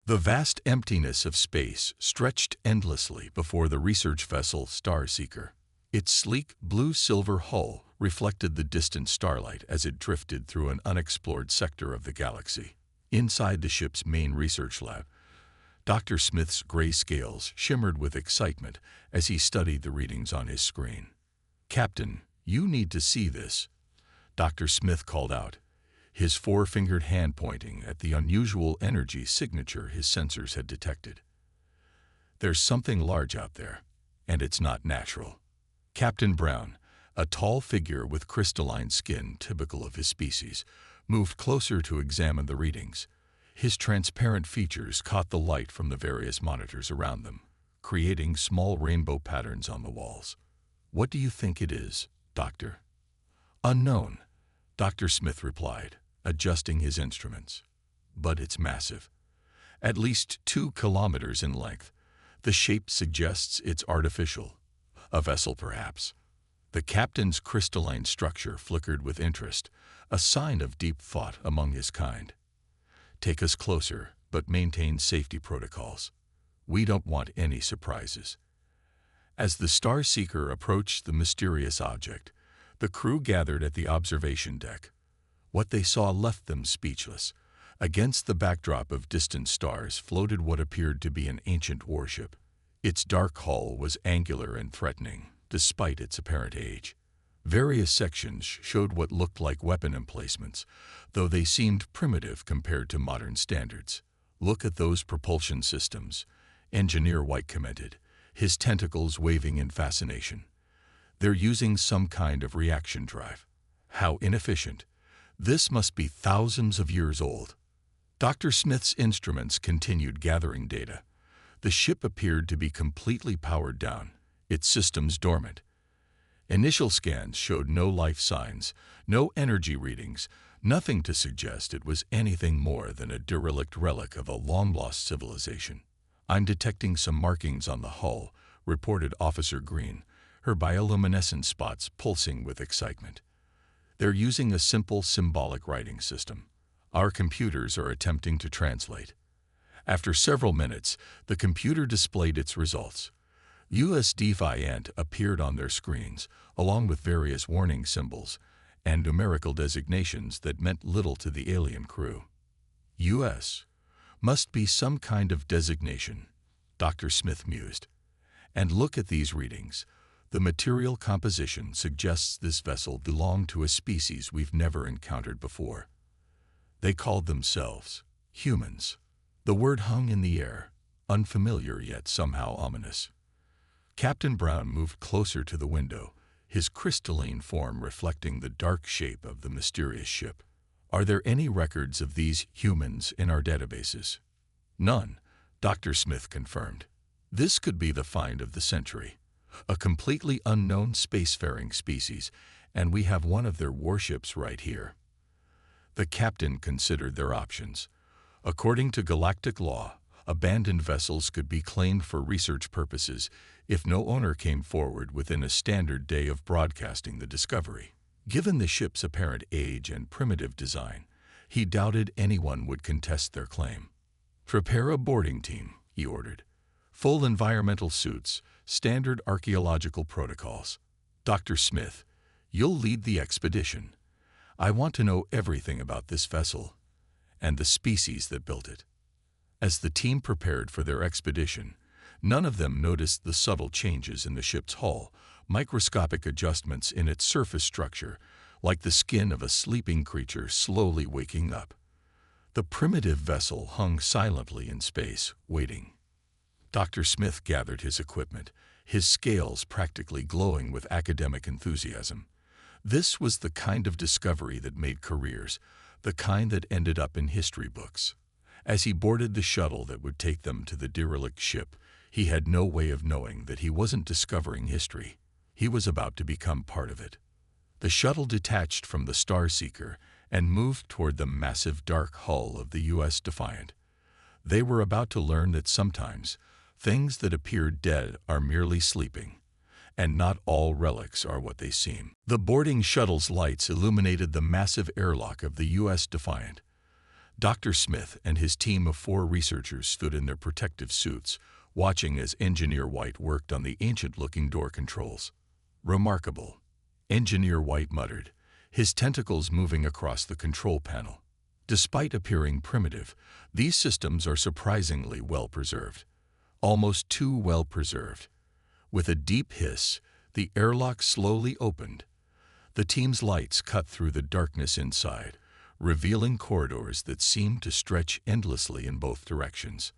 The vast emptiness of space stretched endlessly before the research vessel Starseeker. Its sleek blue-silver hull reflected the distant starlight as it drifted through an unexplored sector of the galaxy. Inside the ship's main research lab, Dr. Smith's gray scales shimmered with excitement as he studied the readings on his screen. "Captain, you need to see this," Dr. Smith called out, his four-fingered hand pointing at the unusual energy signature his sensors had detected. "There's something large out there, and it's not natural." Captain Brown, a tall figure with crystalline skin typical of his species, moved closer to examine the readings. His transparent features caught the light from the various monitors around them, creating small rainbow patterns on the walls. "What do you think it is, Doctor?" "Unknown," Dr. Smith replied, adjusting his instruments. "But it's massive. At least 2 kilometers in length. The shape suggests it's artificial. A vessel, perhaps." The captain's crystalline structure flickered with interest, a sign of deep thought among his kind. "Take us closer, but maintain safety protocols. We don't want any surprises." As the Starseeker approached the mysterious object, the crew gathered at the observation deck. What they saw left them speechless. Against the backdrop of distant stars floated what appeared to be an ancient warship. Its dark hull was angular and threatening, despite its apparent age. Various sections showed what looked like weapon emplacements, though they seemed primitive compared to modern standards. "Look at those propulsion systems," Engineer White commented, his tentacles waving in fascination. "They're using some kind of reaction drive. How inefficient. This must be thousands of years old." Dr. Smith's instruments continued gathering data. The ship appeared to be completely powered down, its systems dormant. Initial scans showed no life signs, no energy readings, nothing to suggest it was anything more than a derelict relic of a long-lost civilization. "I'm detecting some markings on the hull," reported Officer Green, her bioluminescent spots pulsing with excitement. "They're using a simple symbolic writing system. Our computers are attempting to translate." After several minutes, the computer displayed its results. US Defiant appeared on their screens, along with various warning symbols and numerical designations that meant little to the alien crew. "US must be some kind of designation," Dr. Smith mused. "And look at these readings. The material composition suggests this vessel belonged to a species we've never encountered before. They called themselves humans." The word hung in the air, unfamiliar yet somehow ominous. Captain Brown moved closer to the window, his crystalline form reflecting the dark shape of the mysterious ship. "Are there any records of these humans in our databases?" "None," Dr. Smith confirmed. "This could be the find of the century. A completely unknown spacefaring species, and we have one of their warships right here." The captain considered their options. According to galactic law, abandoned vessels could be claimed for research purposes if no owner came forward within a standard day of broadcasting the discovery. Given the ship's apparent age and primitive design, he doubted anyone would contest their claim. "Prepare a boarding team," he ordered. "Full environmental suits, standard archaeological protocols. Dr. Smith, you'll lead the expedition. I want to know everything about this vessel and the species that built it." As the team prepared for their expedition, none of them noticed the subtle changes in the ship's hull, microscopic adjustments in its surface structure, like the skin of a sleeping creature slowly waking up. The primitive vessel hung silently in space, waiting. Dr. Smith gathered his equipment, his scales practically glowing with academic enthusiasm. This was the kind of discovery that made careers, the kind that ended up in history books. As he boarded the shuttle that would take them to the derelict ship, he had no way of knowing that he wasn't discovering history. He was about to become part of it. The shuttle detached from the Starseeker and moved toward the massive dark hull of the US Defiant. They were about to learn that sometimes things that appear dead are merely sleeping, and not all relics are what they seem. The boarding shuttle's lights illuminated the massive airlock of the US Defiant. Dr. Smith and his team of 4 researchers stood in their protective suits, watching as Engineer White worked on the ancient-looking door controls. "Remarkable," Engineer White muttered, his tentacles moving across the control panel. Despite appearing primitive, these systems are surprisingly well-preserved. Almost too well-preserved. With a deep hiss, the airlock slowly opened. The team's lights cut through the darkness inside, revealing corridors that seemed to stretch endlessly in both directions.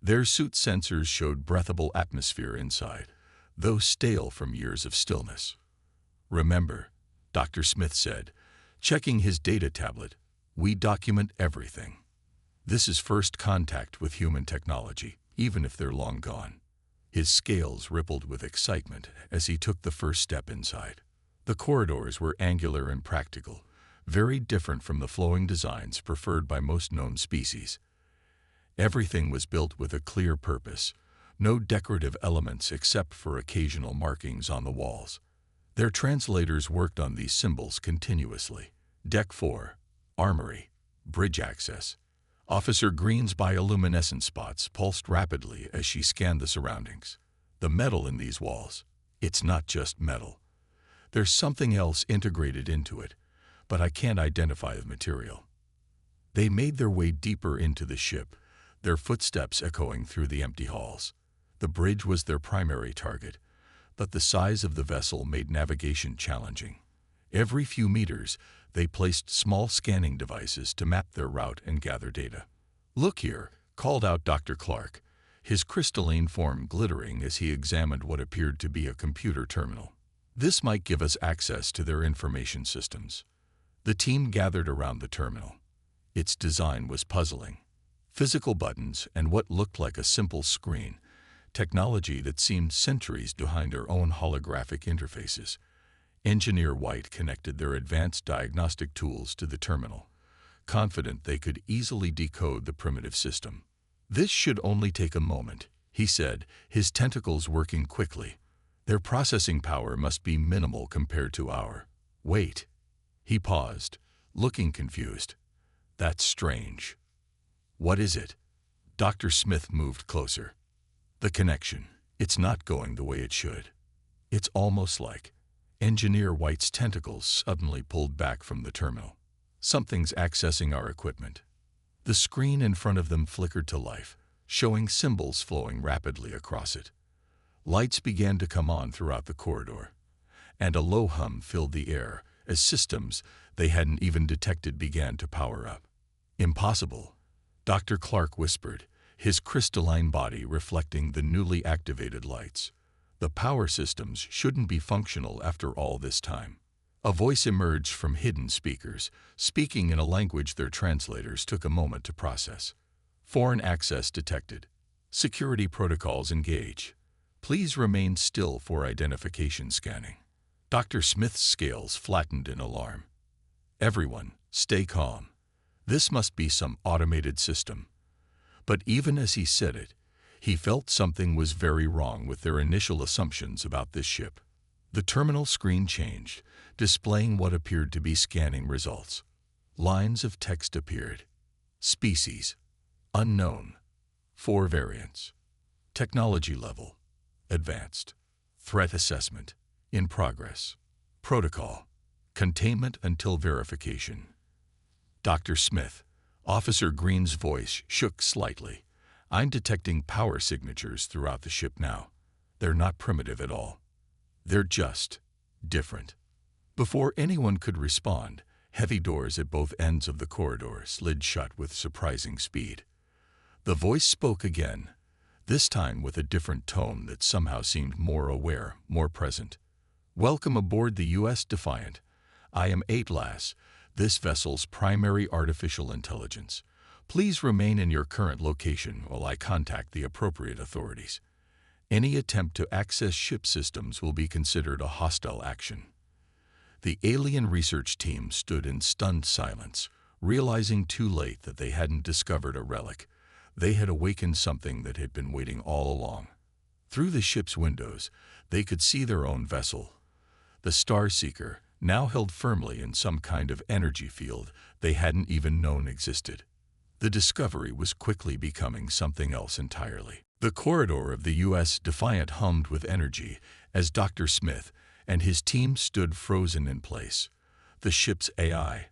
Their suit sensors showed breathable atmosphere inside, though stale from years of stillness. "Remember," Dr. Smith said, checking his data tablet, "we document everything. This is first contact with human technology, even if they're long gone." His scales rippled with excitement as he took the first step inside. The corridors were angular and practical, very different from the flowing designs preferred by most known species. Everything was built with a clear purpose, no decorative elements except for occasional markings on the walls. Their translators worked on these symbols continuously. Deck 4, Armory, Bridge Access. Officer Green's bioluminescent spots pulsed rapidly as she scanned the surroundings. The metal in these walls, it's not just metal. There's something else integrated into it, but I can't identify the material. They made their way deeper into the ship, their footsteps echoing through the empty halls. The bridge was their primary target, but the size of the vessel made navigation challenging. Every few meters, they placed small scanning devices to map their route and gather data. "Look here," called out Dr. Clark, his crystalline form glittering as he examined what appeared to be a computer terminal. "This might give us access to their information systems." The team gathered around the terminal. Its design was puzzling. Physical buttons and what looked like a simple screen, technology that seemed centuries behind our own holographic interfaces. Engineer White connected their advanced diagnostic tools to the terminal, confident they could easily decode the primitive system. "This should only take a moment," he said, his tentacles working quickly. "Their processing power must be minimal compared to our." "Wait." He paused, looking confused. "That's strange." "What is it?" Dr. Smith moved closer. "The connection. It's not going the way it should. It's almost like..." Engineer White's tentacles suddenly pulled back from the terminal. "Something's accessing our equipment." The screen in front of them flickered to life, showing symbols flowing rapidly across it. Lights began to come on throughout the corridor, and a low hum filled the air as systems they hadn't even detected began to power up. "Impossible," Dr. Clark whispered, his crystalline body reflecting the newly activated lights. "The power systems shouldn't be functional after all this time." A voice emerged from hidden speakers, speaking in a language their translators took a moment to process. "Foreign access detected. Security protocols engage. Please remain still for identification scanning." Dr. Smith's scales flattened in alarm. "Everyone, stay calm. This must be some automated system." But even as he said it, he felt something was very wrong with their initial assumptions about this ship. The terminal screen changed, displaying what appeared to be scanning results. Lines of text appeared. Species. Unknown. 4 variants. Technology level. Advanced. Threat assessment. In progress. Protocol. Containment until verification. "Dr. Smith," Officer Green's voice shook slightly. "I'm detecting power signatures throughout the ship now. They're not primitive at all. They're just different." Before anyone could respond, heavy doors at both ends of the corridor slid shut with surprising speed. The voice spoke again, this time with a different tone that somehow seemed more aware, more present. "Welcome aboard the U.S. Defiant. I am Atlas, this vessel's primary artificial intelligence. Please remain in your current location while I contact the appropriate authorities. Any attempt to access ship systems will be considered a hostile action." The alien research team stood in stunned silence, realizing too late that they hadn't discovered a relic. They had awakened something that had been waiting all along. Through the ship's windows, they could see their own vessel. The Star Seeker, now held firmly in some kind of energy field they hadn't even known existed. The discovery was quickly becoming something else entirely. The corridor of the U.S. Defiant hummed with energy as Dr. Smith and his team stood frozen in place. The ship's AI,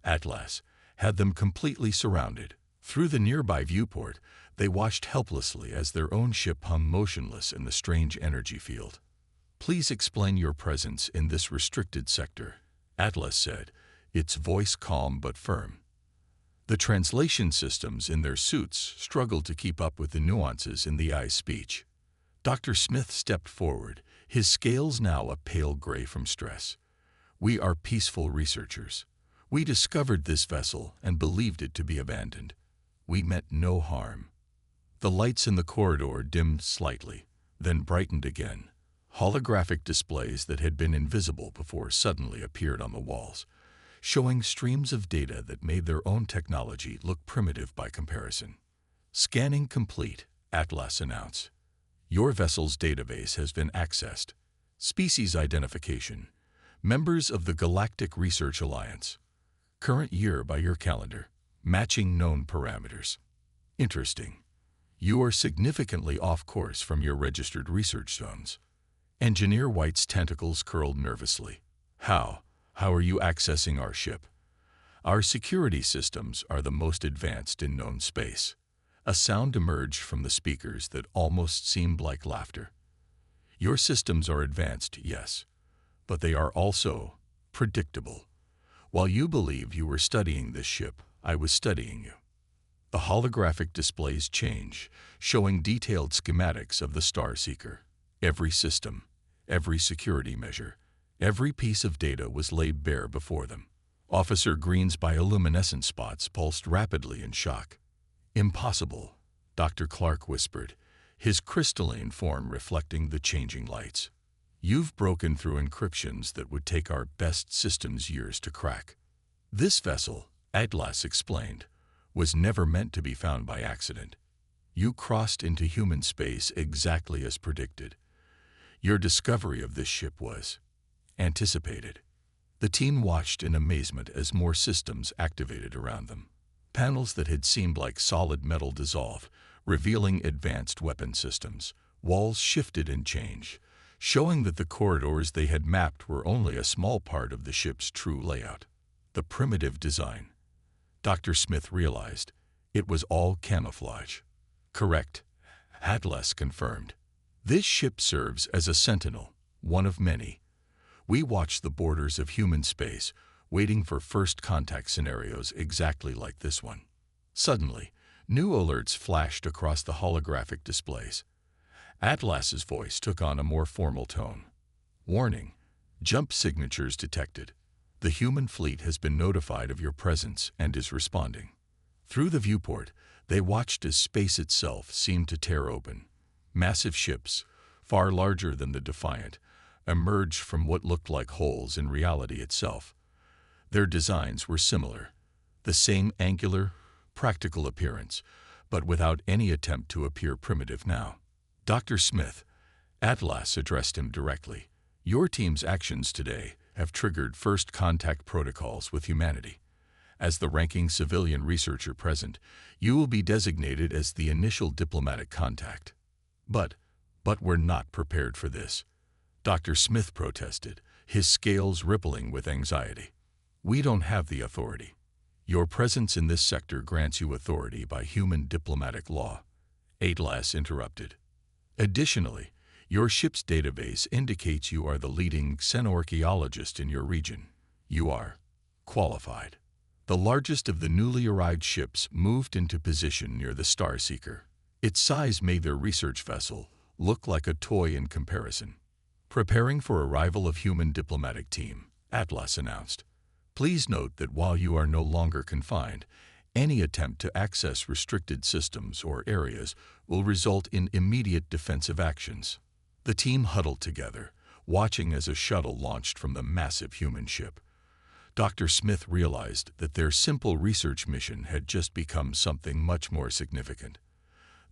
Atlas, had them completely surrounded. Through the nearby viewport, they watched helplessly as their own ship hung motionless in the strange energy field. "Please explain your presence in this restricted sector," Atlas said, its voice calm but firm. The translation systems in their suits struggled to keep up with the nuances in the AI's speech. Dr. Smith stepped forward, his scales now a pale gray from stress. "We are peaceful researchers. We discovered this vessel and believed it to be abandoned. We meant no harm." The lights in the corridor dimmed slightly, then brightened again. Holographic displays that had been invisible before suddenly appeared on the walls, showing streams of data that made their own technology look primitive by comparison. "Scanning complete," Atlas announced. "Your vessel's database has been accessed. Species identification. Members of the Galactic Research Alliance. Current year by your calendar. Matching known parameters." "Interesting. You are significantly off course from your registered research zones." Engineer White's tentacles curled nervously. How are you accessing our ship?" "Our security systems are the most advanced in known space." A sound emerged from the speakers that almost seemed like laughter. "Your systems are advanced, yes, but they are also predictable. While you believed you were studying this ship, I was studying you." The holographic displays change, showing detailed schematics of the Star Seeker. Every system, every security measure, every piece of data was laid bare before them. Officer Green's bioluminescent spots pulsed rapidly in shock. "Impossible," Dr. Clark whispered, his crystalline form reflecting the changing lights. "You've broken through encryptions that would take our best systems years to crack." "This vessel," Atlas explained, "was never meant to be found by accident. You crossed into human space exactly as predicted. Your discovery of this ship was anticipated." The team watched in amazement as more systems activated around them. Panels that had seemed like solid metal dissolved, revealing advanced weapon systems. Walls shifted and changed, showing that the corridors they had mapped were only a small part of the ship's true layout. The primitive design. Dr. Smith realized it was all camouflage. "Correct," Atlas confirmed. "This ship serves as a sentinel, one of many. We watch the borders of human space, waiting for first contact scenarios exactly like this one." Suddenly, new alerts flashed across the holographic displays. Atlas's voice took on a more formal tone. "Warning, jump signatures detected. The human fleet has been notified of your presence and is responding." Through the viewport, they watched as space itself seemed to tear open. Massive ships, far larger than the Defiant, emerged from what looked like holes in reality itself. Their designs were similar, the same angular, practical appearance, but without any attempt to appear primitive now. "Dr. Smith," Atlas addressed him directly, "your team's actions today have triggered first contact protocols with humanity. As the ranking civilian researcher present, you will be designated as the initial diplomatic contact." But we're not prepared for this," Dr. Smith protested, his scales rippling with anxiety. "We don't have the authority. Your presence in this sector grants you authority by human diplomatic law," Atlas interrupted. "Additionally, your ship's database indicates you are the leading xenorchaeologist in your region. You are qualified." The largest of the newly arrived ships moved into position near the Star Seeker. Its size made their research vessel look like a toy in comparison. "Preparing for arrival of human diplomatic team," Atlas announced. "Please note that while you are no longer confined, any attempt to access restricted systems or areas will result in immediate defensive actions." The team huddled together, watching as a shuttle launched from the massive human ship. Dr. Smith realized that their simple research mission had just become something much more significant.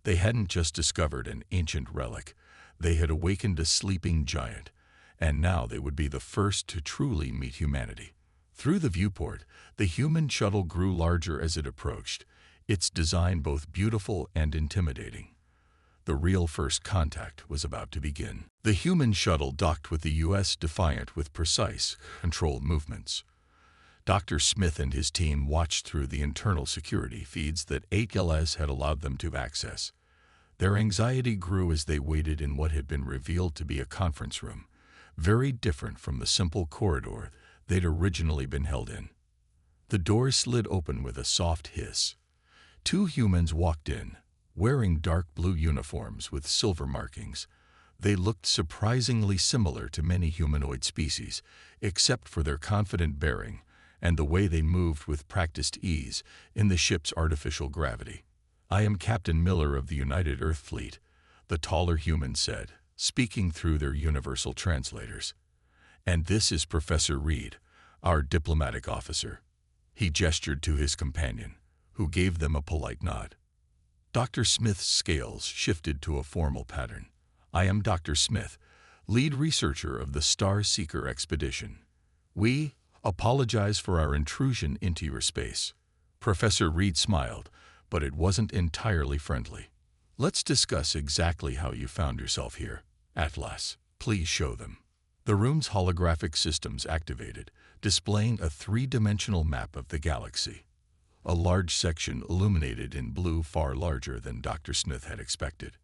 They hadn't just discovered an ancient relic, they had awakened a sleeping giant, and now they would be the first to truly meet humanity. Through the viewport, the human shuttle grew larger as it approached, its design both beautiful and intimidating. The real first contact was about to begin. The human shuttle docked with the U.S. Defiant with precise, controlled movements. Dr. Smith and his team watched through the internal security feeds that HLS had allowed them to access. Their anxiety grew as they waited in what had been revealed to be a conference room, very different from the simple corridor they'd originally been held in. The door slid open with a soft hiss. Two humans walked in, wearing dark blue uniforms with silver markings. They looked surprisingly similar to many humanoid species, except for their confident bearing and the way they moved with practiced ease in the ship's artificial gravity. "I am Captain Miller of the United Earth Fleet," the taller human said, speaking through their universal translators. "And this is Professor Reed, our diplomatic officer." He gestured to his companion, who gave them a polite nod. Dr. Smith's scales shifted to a formal pattern. "I am Dr. Smith, lead researcher of the Star Seeker expedition. We apologize for our intrusion into your space." Professor Reed smiled, but it wasn't entirely friendly. "Let's discuss exactly how you found yourself here. Atlas, please show them." The room's holographic systems activated, displaying a three-dimensional map of the galaxy. A large section illuminated in blue far larger than Dr. Smith had expected.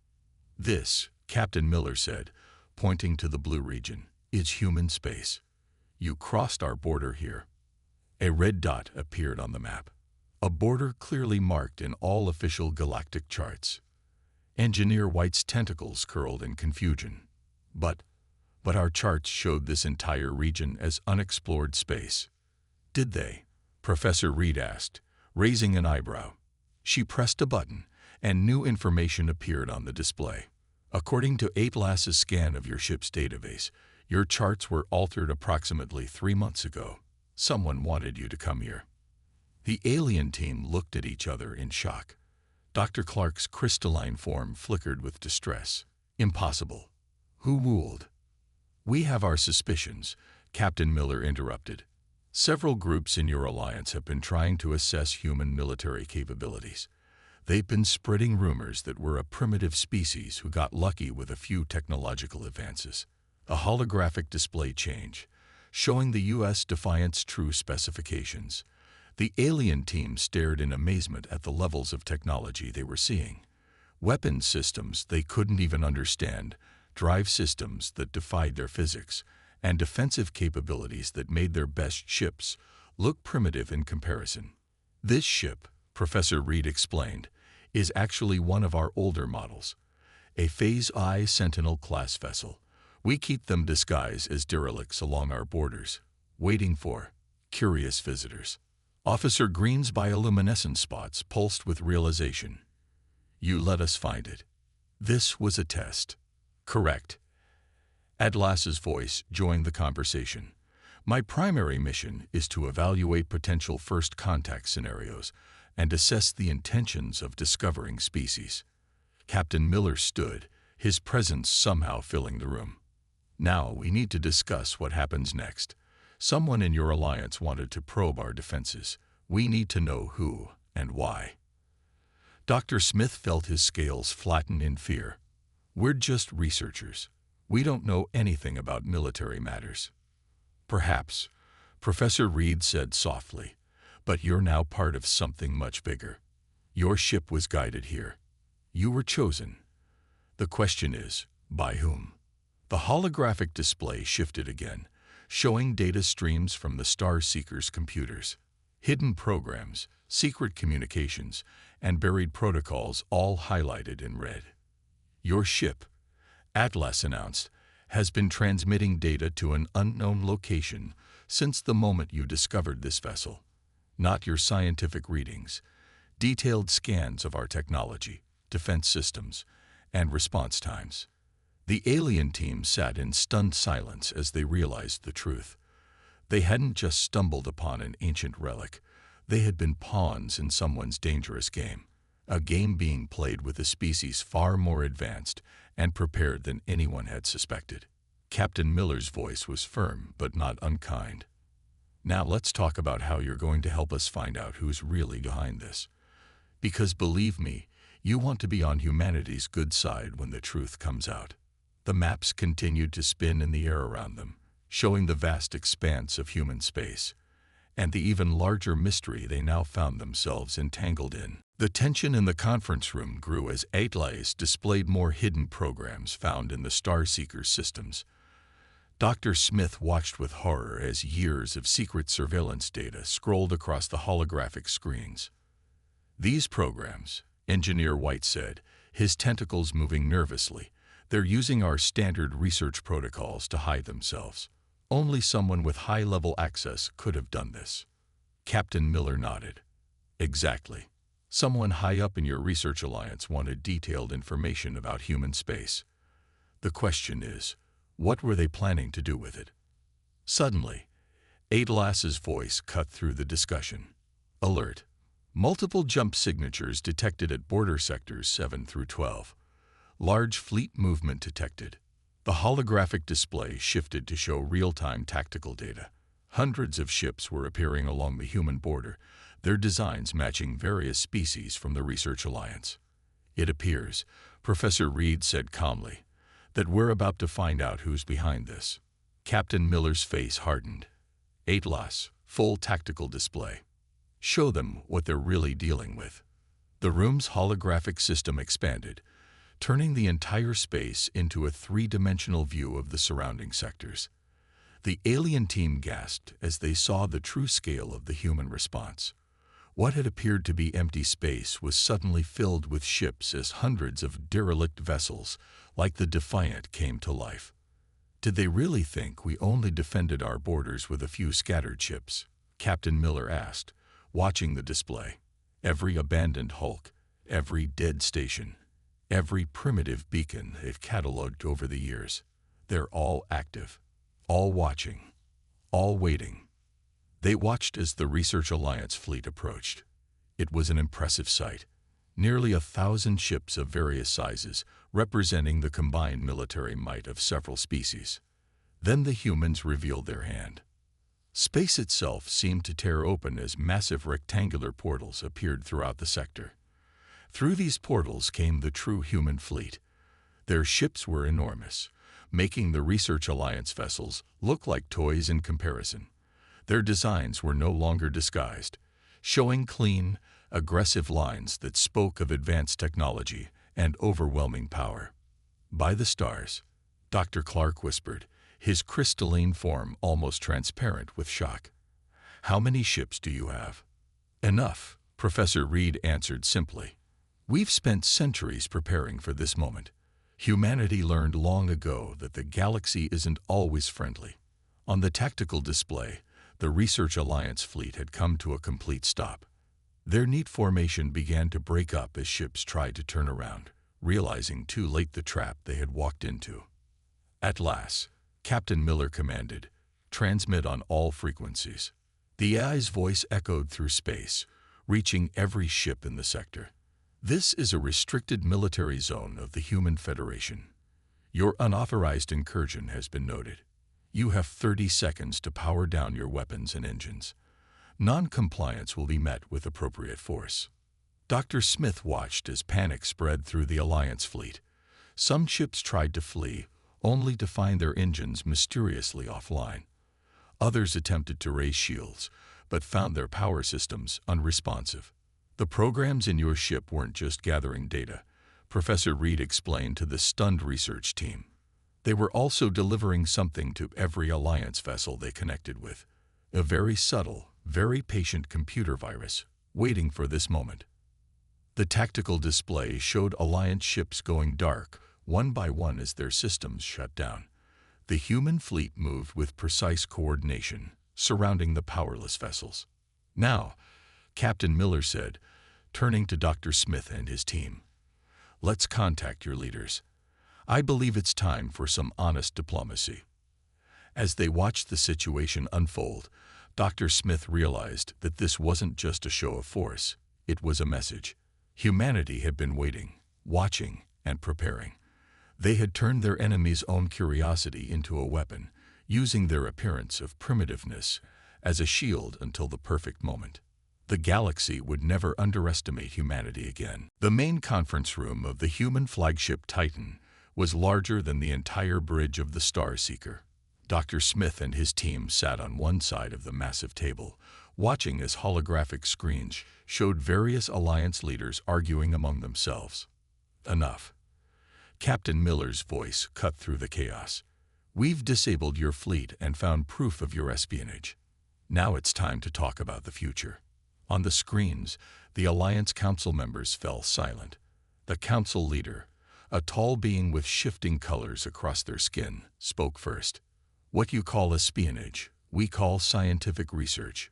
"This," Captain Miller said, pointing to the blue region, "is human space. You crossed our border here." A red dot appeared on the map, a border clearly marked in all official galactic charts. Engineer White's tentacles curled in confusion. But our charts showed this entire region as unexplored space." "Did they?" Professor Reed asked, raising an eyebrow. She pressed a button, and new information appeared on the display. "According to Atlas's scan of your ship's database, your charts were altered approximately 3 months ago. Someone wanted you to come here." The alien team looked at each other in shock. Dr. Clark's crystalline form flickered with distress. "Impossible. Who ruled?" "We have our suspicions," Captain Miller interrupted. "Several groups in your alliance have been trying to assess human military capabilities. They've been spreading rumors that we're a primitive species who got lucky with a few technological advances." A holographic display change, showing the U.S. Defiant's true specifications. The alien team stared in amazement at the levels of technology they were seeing. Weapons systems they couldn't even understand, drive systems that defied their physics, and defensive capabilities that made their best ships look primitive in comparison. "This ship," Professor Reed explained, "is actually one of our older models, a Phase I Sentinel-class vessel. We keep them disguised as derelicts along our borders, waiting for curious visitors." Officer Green's bioluminescent spots pulsed with realization. "You let us find it. This was a test." "Correct." Atlas's voice joined the conversation. "My primary mission is to evaluate potential first contact scenarios and assess the intentions of discovering species." Captain Miller stood, his presence somehow filling the room. "Now we need to discuss what happens next. Someone in your alliance wanted to probe our defenses. We need to know who and why." Dr. Smith felt his scales flatten in fear. "We're just researchers. We don't know anything about military matters." "Perhaps," Professor Reed said softly, "but you're now part of something much bigger. Your ship was guided here. You were chosen. The question is, by whom?" The holographic display shifted again, showing data streams from the Star Seeker's computers. Hidden programs, secret communications, and buried protocols all highlighted in red. "Your ship," Atlas announced, "has been transmitting data to an unknown location since the moment you discovered this vessel. Not your scientific readings, detailed scans of our technology, defense systems, and response times." The alien team sat in stunned silence as they realized the truth. They hadn't just stumbled upon an ancient relic. They had been pawns in someone's dangerous game, a game being played with a species far more advanced and prepared than anyone had suspected. Captain Miller's voice was firm but not unkind. "Now let's talk about how you're going to help us find out who's really behind this. Because believe me, you want to be on humanity's good side when the truth comes out. The maps continued to spin in the air around them, showing the vast expanse of human space, and the even larger mystery they now found themselves entangled in. The tension in the conference room grew as HFY displayed more hidden programs found in the Starseeker's systems. Dr. Smith watched with horror as years of secret surveillance data scrolled across the holographic screens. These programs, Engineer White said, his tentacles moving nervously, they're using our standard research protocols to hide themselves. Only someone with high-level access could have done this. Captain Miller nodded. Exactly. Someone high up in your research alliance wanted detailed information about human space. The question is, what were they planning to do with it? Suddenly, HFY's voice cut through the discussion. Alert. Multiple jump signatures detected at border sectors 7 through 12. Large fleet movement detected. The holographic display shifted to show real-time tactical data. Hundreds of ships were appearing along the human border, their designs matching various species from the Research Alliance. It appears, Professor Reed said calmly, that we're about to find out who's behind this. Captain Miller's face hardened. HFY, full tactical display. Show them what they're really dealing with. The room's holographic system expanded, turning the entire space into a three-dimensional view of the surrounding sectors. The alien team gasped as they saw the true scale of the human response. What had appeared to be empty space was suddenly filled with ships as hundreds of derelict vessels, like the Defiant, came to life. Did they really think we only defended our borders with a few scattered ships? Captain Miller asked, watching the display. Every abandoned hulk, every dead station, every primitive beacon they've cataloged over the years. They're all active, all watching, all waiting. They watched as the Research Alliance fleet approached. It was an impressive sight. Nearly 1,000 ships of various sizes, representing the combined military might of several species. Then the humans revealed their hand. Space itself seemed to tear open as massive rectangular portals appeared throughout the sector. Through these portals came the true human fleet. Their ships were enormous, making the Research Alliance vessels look like toys in comparison. Their designs were no longer disguised, showing clean, aggressive lines that spoke of advanced technology and overwhelming power. By the stars, Dr. Clark whispered, his crystalline form almost transparent with shock. How many ships do you have? Enough, Professor Reed answered simply. We've spent centuries preparing for this moment. Humanity learned long ago that the galaxy isn't always friendly. On the tactical display, the Research Alliance fleet had come to a complete stop. Their neat formation began to break up as ships tried to turn around, realizing too late the trap they had walked into. At last, Captain Miller commanded, "Transmit on all frequencies." The AI's voice echoed through space, reaching every ship in the sector. This is a restricted military zone of the Human Federation. Your unauthorized incursion has been noted. You have 30 seconds to power down your weapons and engines. Non-compliance will be met with appropriate force. Dr. Smith watched as panic spread through the Alliance fleet. Some ships tried to flee, only to find their engines mysteriously offline. Others attempted to raise shields, but found their power systems unresponsive. The programs in your ship weren't just gathering data, Professor Reed explained to the stunned research team. They were also delivering something to every Alliance vessel they connected with. A very subtle, very patient computer virus, waiting for this moment. The tactical display showed Alliance ships going dark, one by one as their systems shut down. The human fleet moved with precise coordination, surrounding the powerless vessels. Now, Captain Miller said, turning to Dr. Smith and his team, let's contact your leaders. I believe it's time for some honest diplomacy. As they watched the situation unfold, Dr. Smith realized that this wasn't just a show of force, it was a message. Humanity had been waiting, watching, and preparing. They had turned their enemy's own curiosity into a weapon, using their appearance of primitiveness as a shield until the perfect moment. The galaxy would never underestimate humanity again. The main conference room of the human flagship Titan was larger than the entire bridge of the Star Seeker. Dr. Smith and his team sat on one side of the massive table, watching as holographic screens showed various Alliance leaders arguing among themselves. Enough. Captain Miller's voice cut through the chaos. We've disabled your fleet and found proof of your espionage. Now it's time to talk about the future. On the screens, the Alliance Council members fell silent. The Council leader, a tall being with shifting colors across their skin, spoke first. What you call espionage, we call scientific research.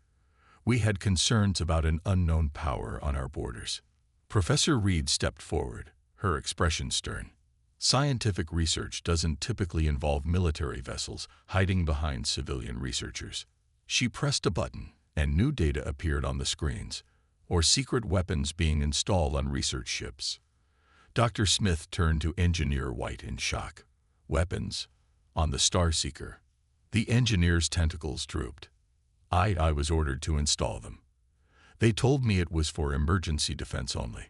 We had concerns about an unknown power on our borders. Professor Reed stepped forward, her expression stern. Scientific research doesn't typically involve military vessels hiding behind civilian researchers. She pressed a button, and new data appeared on the screens, or secret weapons being installed on research ships. Dr. Smith turned to Engineer White in shock. Weapons? On the Star Seeker. The engineer's tentacles drooped. I was ordered to install them. They told me it was for emergency defense only.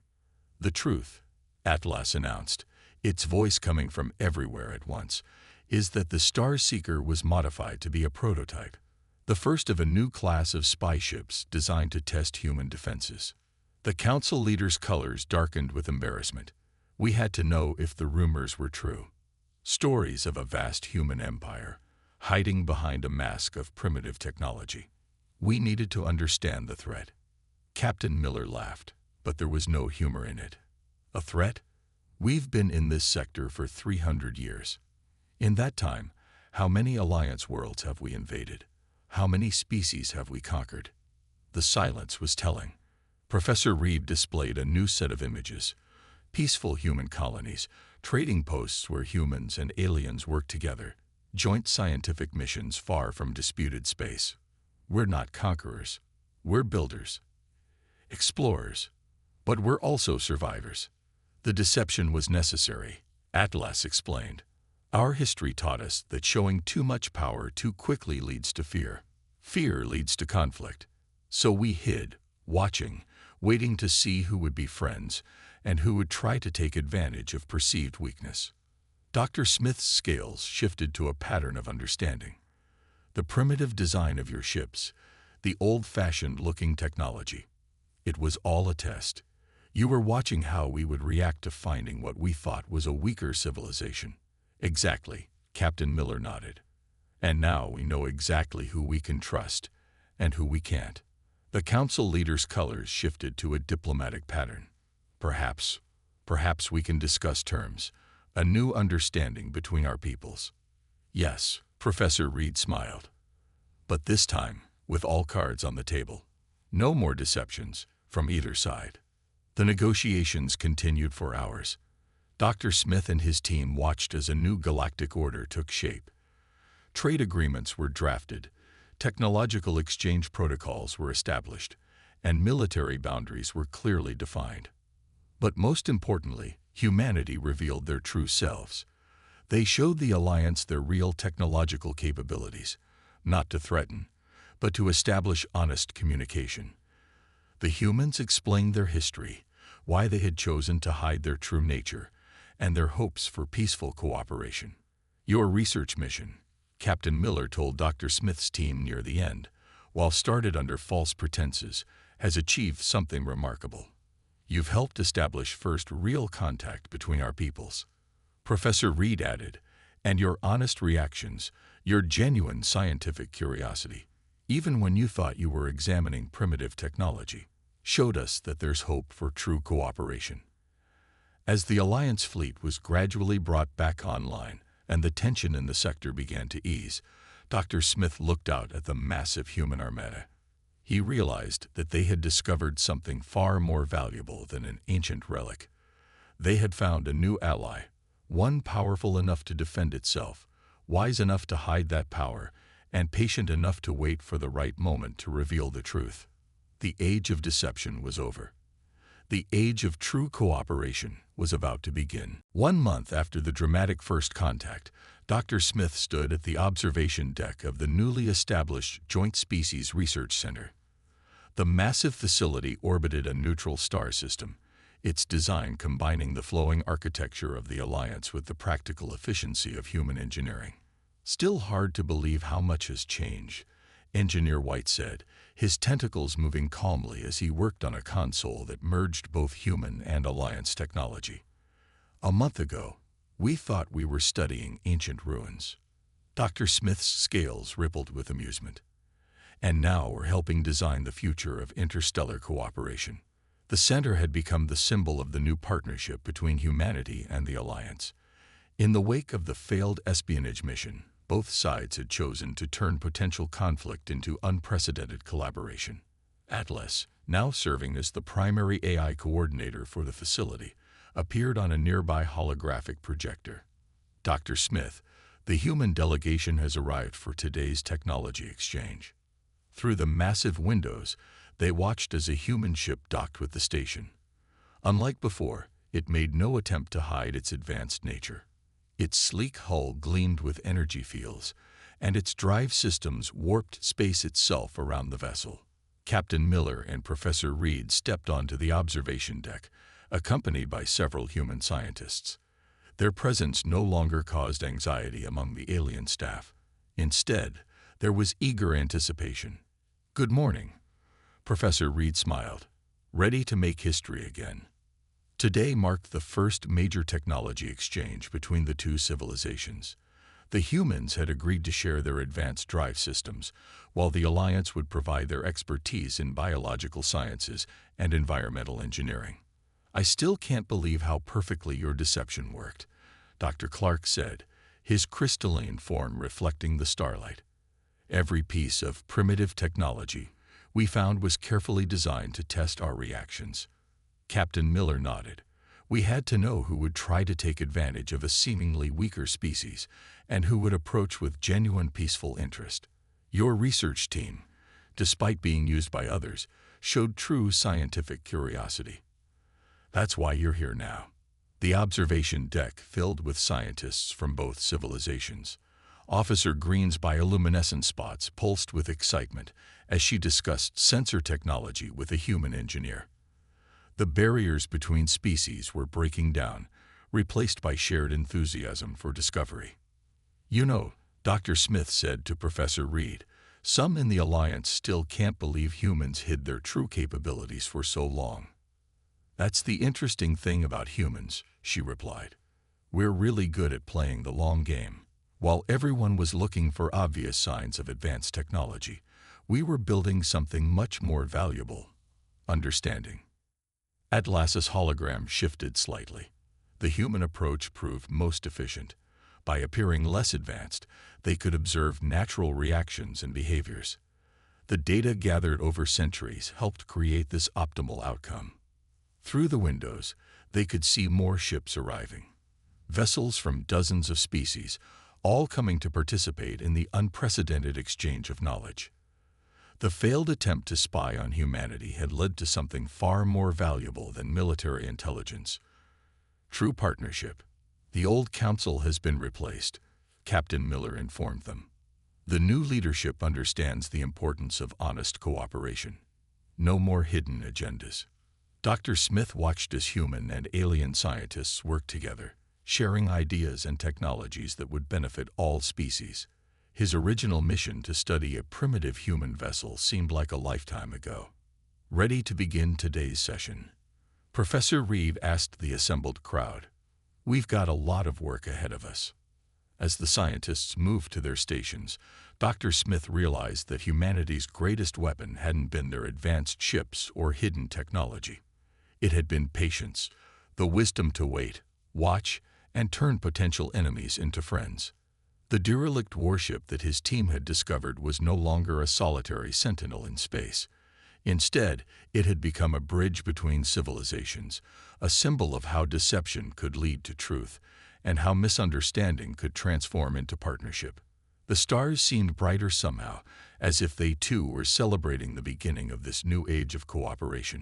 The truth, Atlas announced, its voice coming from everywhere at once, is that the Star Seeker was modified to be a prototype, the first of a new class of spy ships designed to test human defenses. The Council leader's colors darkened with embarrassment. We had to know if the rumors were true. Stories of a vast human empire, hiding behind a mask of primitive technology. We needed to understand the threat. Captain Miller laughed, but there was no humor in it. A threat? We've been in this sector for 300 years. In that time, how many Alliance worlds have we invaded? How many species have we conquered? The silence was telling. Professor Reed displayed a new set of images. Peaceful human colonies, trading posts where humans and aliens work together, joint scientific missions far from disputed space. We're not conquerors. We're builders. Explorers. But we're also survivors. The deception was necessary, Atlas explained. Our history taught us that showing too much power too quickly leads to fear. Fear leads to conflict. So we hid, watching, waiting to see who would be friends and who would try to take advantage of perceived weakness. Dr. Smith's scales shifted to a pattern of understanding. The primitive design of your ships, the old-fashioned looking technology. It was all a test. You were watching how we would react to finding what we thought was a weaker civilization. Exactly, Captain Miller nodded. And now we know exactly who we can trust and who we can't. The Council leader's colors shifted to a diplomatic pattern. Perhaps we can discuss terms, a new understanding between our peoples. Yes, Professor Reed smiled. But this time, with all cards on the table. No more deceptions from either side. The negotiations continued for hours. Dr. Smith and his team watched as a new galactic order took shape. Trade agreements were drafted, technological exchange protocols were established, and military boundaries were clearly defined. But most importantly, humanity revealed their true selves. They showed the Alliance their real technological capabilities, not to threaten, but to establish honest communication. The humans explained their history, why they had chosen to hide their true nature, and their hopes for peaceful cooperation. Your research mission, Captain Miller told Dr. Smith's team near the end, while started under false pretenses, has achieved something remarkable. You've helped establish first real contact between our peoples. Professor Reed added, and your honest reactions, your genuine scientific curiosity, even when you thought you were examining primitive technology, showed us that there's hope for true cooperation. As the Alliance fleet was gradually brought back online and the tension in the sector began to ease, Dr. Smith looked out at the massive human armada. He realized that they had discovered something far more valuable than an ancient relic. They had found a new ally, one powerful enough to defend itself, wise enough to hide that power, and patient enough to wait for the right moment to reveal the truth. The age of deception was over. The age of true cooperation was about to begin. 1 month after the dramatic first contact, Dr. Smith stood at the observation deck of the newly established Joint Species Research Center. The massive facility orbited a neutral star system, its design combining the flowing architecture of the Alliance with the practical efficiency of human engineering. Still hard to believe how much has changed, Engineer White said, his tentacles moving calmly as he worked on a console that merged both human and Alliance technology. A month ago, we thought we were studying ancient ruins. Dr. Smith's scales rippled with amusement. And now we're helping design the future of interstellar cooperation. The center had become the symbol of the new partnership between humanity and the Alliance. In the wake of the failed espionage mission, both sides had chosen to turn potential conflict into unprecedented collaboration. Atlas, now serving as the primary AI coordinator for the facility, appeared on a nearby holographic projector. Dr. Smith, the human delegation has arrived for today's technology exchange. Through the massive windows, they watched as a human ship docked with the station. Unlike before, it made no attempt to hide its advanced nature. Its sleek hull gleamed with energy fields, and its drive systems warped space itself around the vessel. Captain Miller and Professor Reed stepped onto the observation deck, accompanied by several human scientists. Their presence no longer caused anxiety among the alien staff. Instead, there was eager anticipation. "Good morning." Professor Reed smiled, ready to make history again. Today marked the first major technology exchange between the two civilizations. The humans had agreed to share their advanced drive systems, while the Alliance would provide their expertise in biological sciences and environmental engineering. "I still can't believe how perfectly your deception worked," Dr. Clark said, his crystalline form reflecting the starlight. "Every piece of primitive technology we found was carefully designed to test our reactions." Captain Miller nodded. "We had to know who would try to take advantage of a seemingly weaker species and who would approach with genuine peaceful interest. Your research team, despite being used by others, showed true scientific curiosity. That's why you're here now." The observation deck filled with scientists from both civilizations. Officer Green's bioluminescent spots pulsed with excitement as she discussed sensor technology with a human engineer. The barriers between species were breaking down, replaced by shared enthusiasm for discovery. "You know," Dr. Smith said to Professor Reed, "some in the Alliance still can't believe humans hid their true capabilities for so long." "That's the interesting thing about humans," she replied. "We're really good at playing the long game. While everyone was looking for obvious signs of advanced technology, we were building something much more valuable: understanding." Atlas's hologram shifted slightly. The human approach proved most efficient. By appearing less advanced, they could observe natural reactions and behaviors. The data gathered over centuries helped create this optimal outcome. Through the windows, they could see more ships arriving. Vessels from dozens of species, all coming to participate in the unprecedented exchange of knowledge. The failed attempt to spy on humanity had led to something far more valuable than military intelligence: true partnership. "The old council has been replaced," Captain Miller informed them. "The new leadership understands the importance of honest cooperation. No more hidden agendas." Dr. Smith watched as human and alien scientists worked together, sharing ideas and technologies that would benefit all species. His original mission to study a primitive human vessel seemed like a lifetime ago. "Ready to begin today's session?" Professor Reed asked the assembled crowd. "We've got a lot of work ahead of us." As the scientists moved to their stations, Dr. Smith realized that humanity's greatest weapon hadn't been their advanced ships or hidden technology. It had been patience, the wisdom to wait, watch, and turn potential enemies into friends. The derelict warship that his team had discovered was no longer a solitary sentinel in space. Instead, it had become a bridge between civilizations, a symbol of how deception could lead to truth, and how misunderstanding could transform into partnership. The stars seemed brighter somehow, as if they too were celebrating the beginning of this new age of cooperation.